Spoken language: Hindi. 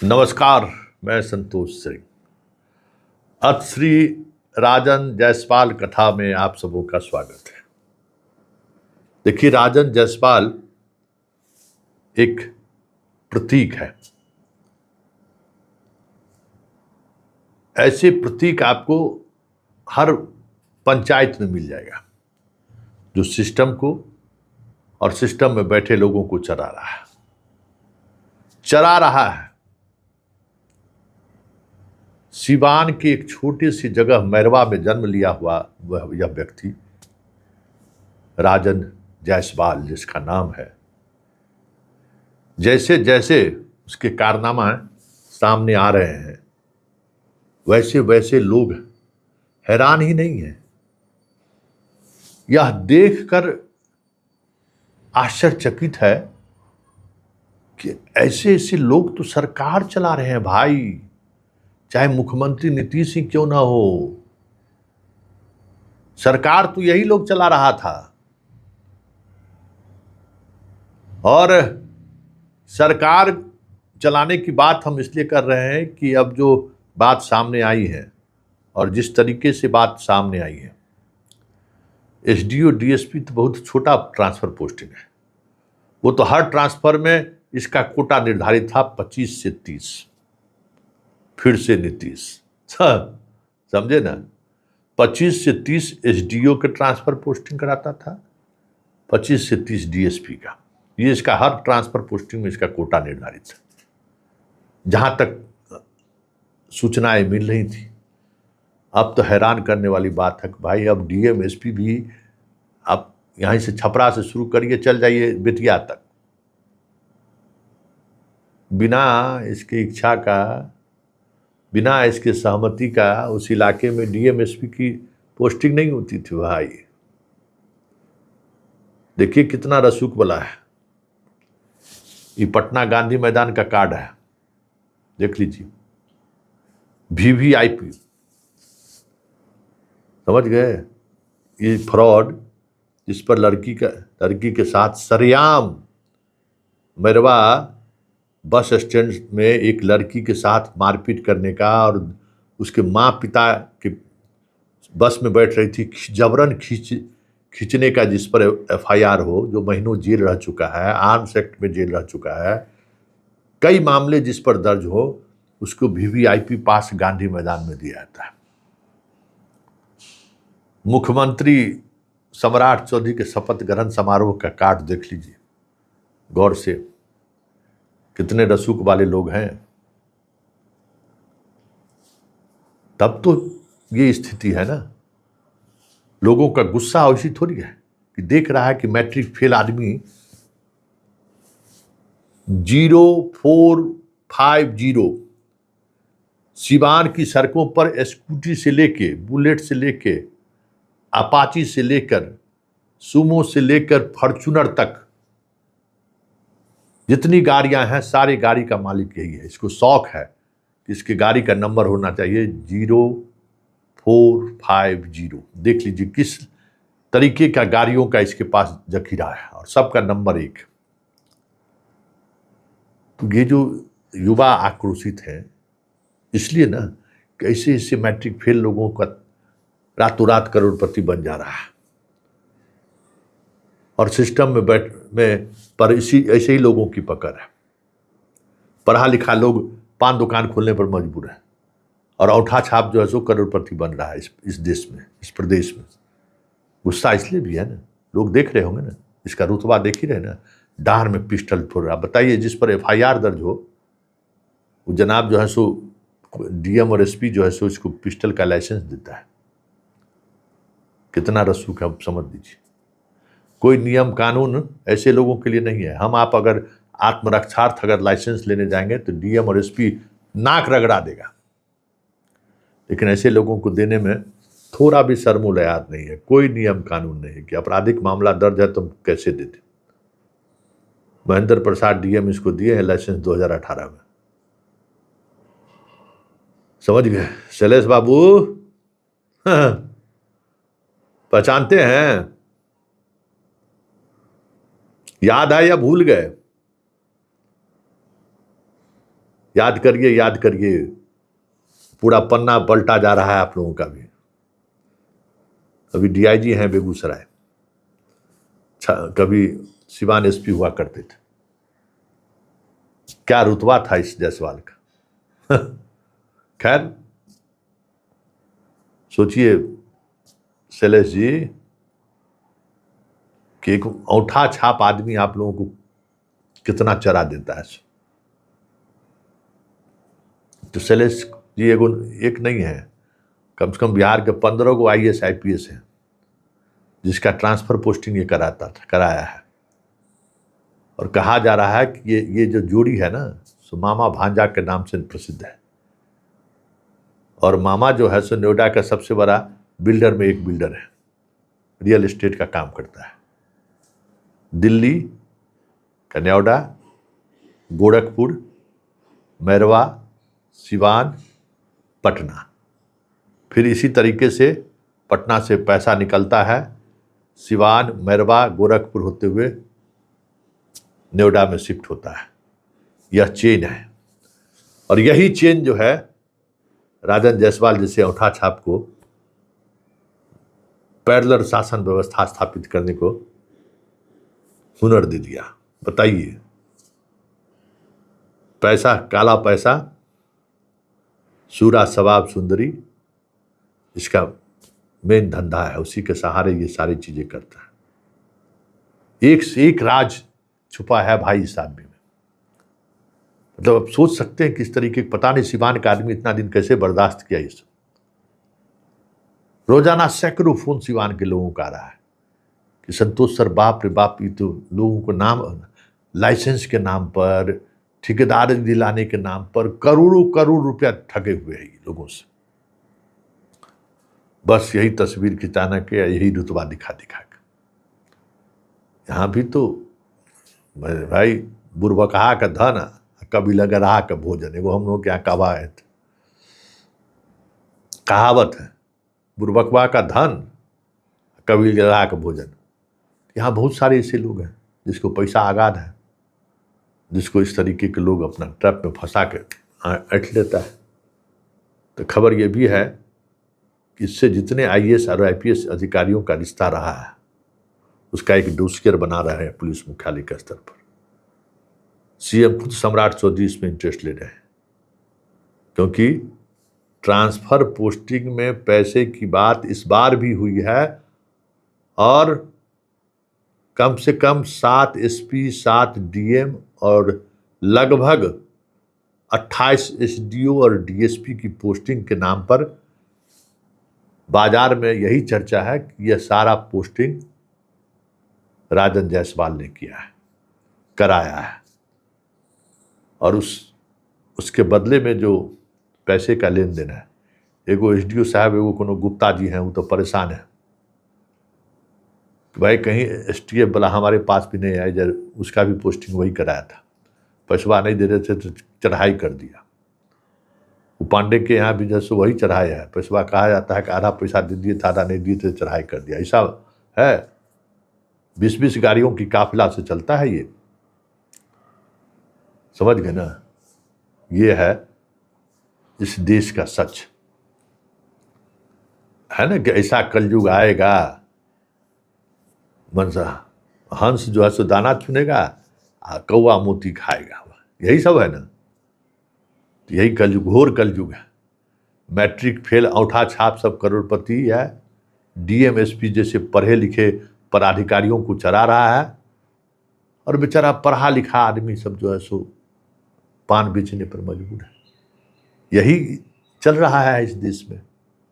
नमस्कार। मैं संतोष सिंह। अत श्री राजन जायसवाल कथा में आप सबों का स्वागत है। देखिए, राजन जायसवाल एक प्रतीक है। ऐसे प्रतीक आपको हर पंचायत में मिल जाएगा जो सिस्टम को और सिस्टम में बैठे लोगों को चरा रहा है। सिवान की एक छोटी सी जगह मैरवा में जन्म लिया हुआ यह व्यक्ति राजन जायसवाल, जिसका नाम है, जैसे जैसे उसके कारनामा सामने आ रहे हैं वैसे वैसे लोग हैरान ही नहीं हैं। यह देखकर आश्चर्यचकित है कि ऐसे ऐसे लोग तो सरकार चला रहे हैं भाई, चाहे मुख्यमंत्री नीतीश ही क्यों ना हो। सरकार तो यही लोग चला रहा था। और सरकार चलाने की बात हम इसलिए कर रहे हैं कि अब जो बात सामने आई है और जिस तरीके से बात सामने आई है, एसडीओ डीएसपी तो बहुत छोटा ट्रांसफर पोस्टिंग है। वो तो हर ट्रांसफर में इसका कोटा निर्धारित था 25 से 30, फिर से नीतीश, समझे ना। 25 से 30 एसडीओ के ट्रांसफर पोस्टिंग कराता था, 25 से 30 डीएसपी का। ये इसका हर ट्रांसफर पोस्टिंग में इसका कोटा निर्धारित है, जहां तक सूचनाएं मिल रही थी। अब तो हैरान करने वाली बात है कि भाई अब डीएम एसपी भी, आप यहीं से छपरा से शुरू करिए, चल जाइए बेतिया तक, बिना इसकी इच्छा का, बिना इसके सहमति का उस इलाके में डीएम एसपी की पोस्टिंग नहीं होती थी भाई। देखिए कितना रसूख वाला है। ये पटना गांधी मैदान का कार्ड है, देख लीजिए, वीवीआईपी, समझ गए। ये फ्रॉड जिस पर लड़की के साथ सरेआम मैरवा बस स्टैंड में एक लड़की के साथ मारपीट करने का, और उसके माँ पिता के बस में बैठ रही थी, जबरन खींचने का, जिस पर एफआईआर हो, जो महीनों जेल रह चुका है, आर्म्स एक्ट में जेल रह चुका है, कई मामले जिस पर दर्ज हो, उसको वीवीआईपी पास गांधी मैदान में दिया जाता है। मुख्यमंत्री सम्राट चौधरी के शपथ ग्रहण समारोह का कार्ड देख लीजिए गौर से, कितने रसूख वाले लोग हैं। तब तो ये स्थिति है ना। लोगों का गुस्सा ऐसी थोड़ी है कि देख रहा है कि मैट्रिक फेल आदमी 0450 सिवान की सड़कों पर स्कूटी से लेके, बुलेट से लेके, अपाची से लेकर, सुमो से लेकर फॉर्च्यूनर तक जितनी गाड़ियां हैं, सारी गाड़ी का मालिक यही है। इसको शौक है कि इसके गाड़ी का नंबर होना चाहिए 0450। देख लीजिए किस तरीके का गाड़ियों का इसके पास जखीरा है, और सबका नंबर एक। तो ये जो युवा आक्रोशित है, इसलिए ना कैसे इससे मैट्रिक फेल लोगों का रातों रात करोड़पति बन जा रहा है, और सिस्टम में पर इसी ऐसे ही लोगों की पकड़ है। पढ़ा लिखा लोग पान दुकान खोलने पर मजबूर है, और औंठा छाप जो है सो करोड़पति बन रहा है इस देश में, इस प्रदेश में। गुस्सा इसलिए भी है ना, लोग देख रहे होंगे ना, इसका रुतबा देख ही रहे ना, डार में पिस्टल फोड़ रहा। बताइए, जिस पर एफआईआर दर्ज हो वो जनाब जो है सो डीएम और एसपी जो है सो इसको पिस्टल का लाइसेंस देता है। कितना रसूख है, समझ लीजिए। कोई नियम कानून ऐसे लोगों के लिए नहीं है। हम आप अगर आत्मरक्षार्थ अगर लाइसेंस लेने जाएंगे तो डीएम और एसपी नाक रगड़ा देगा, लेकिन ऐसे लोगों को देने में थोड़ा भी शर्मो याद नहीं है। कोई नियम कानून नहीं है कि आपराधिक मामला दर्ज है तो हम कैसे देते। महेंद्र प्रसाद डीएम इसको दिए हैं लाइसेंस 2018 में, समझ गए। शैलेश बाबू पहचानते हैं, याद है या भूल गए? याद करिए, याद करिए, पूरा पन्ना पलटा जा रहा है आप लोगों का भी। कभी डीआईजी हैं बेगूसराय, कभी सिवान एसपी हुआ करते थे। क्या रुतबा था इस जायसवाल का। खैर, सोचिए शैलेश जी कि एक औंठा छाप आदमी आप लोगों को कितना चरा देता है। तो शैलेश जी एक नहीं है, कम से कम बिहार के 15 गो IAS IPS हैं जिसका ट्रांसफर पोस्टिंग ये कराया है। और कहा जा रहा है कि ये जो जोड़ी है ना, सो मामा भांजा के नाम से प्रसिद्ध है। और मामा जो है सो नोएडा का सबसे बड़ा बिल्डर में एक बिल्डर है, रियल एस्टेट का काम करता है। दिल्ली, नोएडा, गोरखपुर, मैरवा, सिवान, पटना, फिर इसी तरीके से पटना से पैसा निकलता है, सिवान, मैरवा, गोरखपुर होते हुए नोएडा में शिफ्ट होता है। यह चेन है। और यही चेन जो है राजन जायसवाल जैसे औंठा छाप को पैरेलल शासन व्यवस्था स्थापित करने को हुनर दे दिया। बताइए, पैसा, काला पैसा, सूरा सवाब सुंदरी, इसका मेन धंधा है, उसी के सहारे ये सारी चीजें करता है। एक से एक राज छुपा है भाई इस आदमी में। मतलब आप सोच सकते हैं किस तरीके, पता नहीं सिवान का आदमी इतना दिन कैसे बर्दाश्त किया। ये सब रोजाना सैकड़ों फोन सिवान के लोगों का आ रहा है कि संतोष सर, बाप रे बाप, ये तो लोगों को नाम, लाइसेंस के नाम पर, ठेकेदार दिलाने के नाम पर करोड़ों करोड़ रुपया ठगे हुए हैं ये लोगों से। बस यही तस्वीर खिंचाना के, यही रुतबा दिखा दिखा के। यहाँ भी तो भाई बुरबकहा का धन, कभी लग रहा का भोजन, एगो हम लोग क्या कहावत है, बुरबकवा का धन, कभी लग रहा का भोजन। यहाँ बहुत सारे ऐसे लोग हैं जिसको पैसा आगाध है, जिसको इस तरीके के लोग अपना ट्रैप में फंसा के ऐंठ लेता है। तो खबर ये भी है कि इससे जितने IAS और IPS अधिकारियों का रिश्ता रहा है, उसका एक डोसियर बना रहा है पुलिस मुख्यालय के स्तर पर। CM खुद सम्राट चौधरी इसमें इंटरेस्ट ले रहे हैं, क्योंकि ट्रांसफर पोस्टिंग में पैसे की बात इस बार भी हुई है। और कम से कम 7 SP, 7 DM और लगभग 28 SDO और DSP की पोस्टिंग के नाम पर बाजार में यही चर्चा है कि यह सारा पोस्टिंग राजन जायसवाल ने किया है, कराया है। और उसके बदले में जो पैसे का लेन देन है, एगो SDO साहब, एगो कोनो गुप्ता जी हैं, वो तो परेशान है कि भाई कहीं STF वाला हमारे पास भी नहीं आए, जब उसका भी पोस्टिंग वही कराया था, पैसवा नहीं दे रहे थे तो चढ़ाई कर दिया। वो पांडे के यहाँ भी जैसे वही चढ़ाया है, पैसवा कहा जाता है कि आधा पैसा दे दिए था, आधा नहीं दिए थे, चढ़ाई कर दिया। ऐसा है, 20-20 गाड़ियों की काफिला से चलता है ये, समझ गए ना। ये है इस देश का सच, है ना, कि ऐसा कलयुग आएगा, मनसा हंस जो है सो दाना चुनेगा, कौवा मोती खाएगा, यही सब है ना। यही कलयुग, घोर कलयुग है। मैट्रिक फेल, औंठा छाप सब करोड़पति है, DM SP जैसे पढ़े लिखे पदाधिकारियों को चरा रहा है, और बेचारा पढ़ा लिखा आदमी सब जो है सो पान बेचने पर मजबूर है। यही चल रहा है इस देश में।